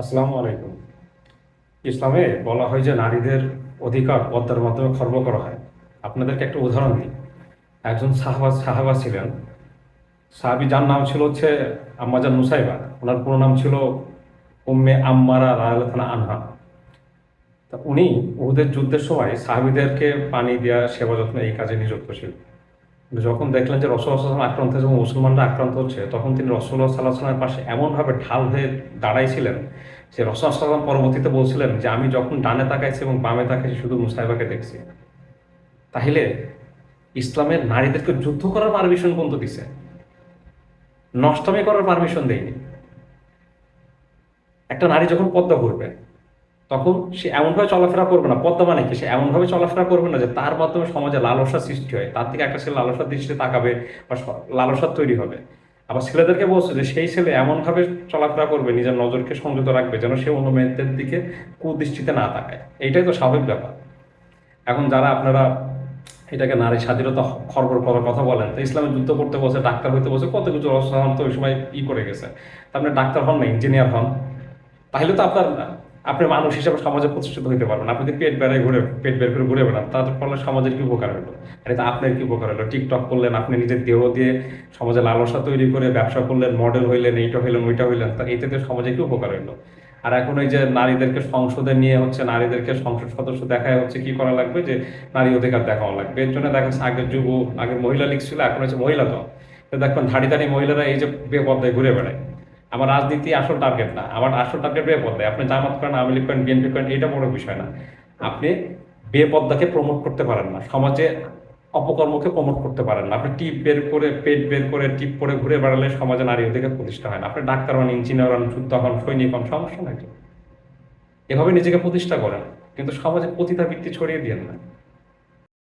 আসসালামু আলাইকুম। ইসলামে বলা হয় যে নারীদের অধিকার পর্দার মাধ্যমে খর্ব করা হয়। আপনাদেরকে একটা উদাহরণ দিই। একজন সাহাবা সাহাবা ছিলেন, সাহাবী যার নাম ছিল হচ্ছে আম্মাজান নুসাইবা। ওনার পুরো নাম ছিল উম্মে আম্মারা রাদিয়াল্লাহু আনহা। তা উনি উহুদের যুদ্ধের সময় সাহাবীদেরকে পানি দেওয়া, সেবা যত্ন এই কাজে নিযুক্ত ছিলেন। কিন্তু যখন দেখলেন যে রাসূলুল্লাহ সাল্লাল্লাহু আলাইহি ওয়াসাল্লাম আক্রান্ত হয়েছে এবং মুসলমানরা আক্রান্ত হচ্ছে, তখন তিনি রাসূলুল্লাহ সাল্লাল্লাহু আলাইহি ওয়াসাল্লামের পাশে এমনভাবে ঢাল হয়ে দাঁড়াইছিলেন যে রাসূলুল্লাহ সাল্লাল্লাহু আলাইহি ওয়াসাল্লাম পরবর্তীতে বলছিলেন যে আমি যখন ডানে তাকাইছি এবং বামে তাকাইছি শুধু মুসাইবাকে দেখছি। তাহলে ইসলামের নারীদেরকে যুদ্ধ করার পারমিশন কোন দিছে, নষ্টামি করার পারমিশন দেয়নি। একটা নারী যখন পর্দা করবে তখন সে এমনভাবে চলাফেরা করবে না, পদ্মা মানে কি, সে এমনভাবে চলাফেরা করবে না যে তার মাধ্যমে সমাজে লালসা সৃষ্টি হয়, তার থেকে একটা ছেলে লালসার দৃষ্টিতে তাকাবে বা লালসার তৈরি হবে। আবার ছেলেদেরকে বলছে যে সেই ছেলে এমনভাবে চলাফেরা করবে, নিজের নজরকে সংযত রাখবে যেন সে অন্য মেয়েদের দিকে কুদৃষ্টিতে না তাকায়। এইটাই তো স্বাভাবিক ব্যাপার। এখন যারা আপনারা এটাকে নারী স্বাধীনতা খর্ব করার কথা বলেন, তো ইসলামে যুদ্ধ করতে বসে, ডাক্তার হইতে বসে, কত কিছু রসলাম তো ওই সময় করে গেছে। তা আপনি ডাক্তার হন না, ইঞ্জিনিয়ার হন, তাহলে তো আপনি মানুষ হিসেবে সমাজে প্রতিষ্ঠিত হইতে পারবেন। আপনি যদি পেট বের করে ঘুরে বেড়ান, তার ফলে সমাজের কি উপকার হলো? আর এটা আপনার কি উপকার হলো? টিকটক করলেন, আপনি নিজের দেহ দিয়ে সমাজে লালসা তৈরি করে ব্যবসা করলেন, মডেল হইলেন, এইটা হইলেন, ওইটা হইলেন, তা এতে সমাজে কি উপকার হইলো? আর এখন ওই যে নারীদেরকে সংসদে নিয়ে হচ্ছে, নারীদেরকে সংসদ সদস্য দেখায় হচ্ছে কি করা লাগবে, যে নারী অধিকার দেখানো লাগবে। এর জন্য দেখা যাচ্ছে আগের মহিলা লীগ ছিল, এখন হচ্ছে মহিলা দল। তো দেখবেন ধাড়ি ধাড়ি মহিলারা এই যে বেপর্দায় ঘুরে বেড়ায়। আমার রাজনীতি আসল টার্গেট না, আমার আসল টার্গেট বেপর্দায়। আপনি জামাত করেন, আওয়ামী লীগ করেন, বিএনপি করেন, এটা বড় বিষয় না। আপনি বেপর্দাকে প্রমোট করতে পারেন না, সমাজে অপকর্মকে প্রমোট করতে পারেন না। আপনি টিপ বের করে, পেট বের করে, টিপ করে ঘুরে বেড়ালে সমাজে নারী অধিকার প্রতিষ্ঠা হয় না। আপনি ডাক্তার হন, ইঞ্জিনিয়ার হন, যুদ্ধ হন, সৈনিক হন, সমস্যা নাই তো। এভাবে নিজেকে প্রতিষ্ঠা করেন, কিন্তু সমাজে পতিতাবৃত্তি ছড়িয়ে দিয়েন না।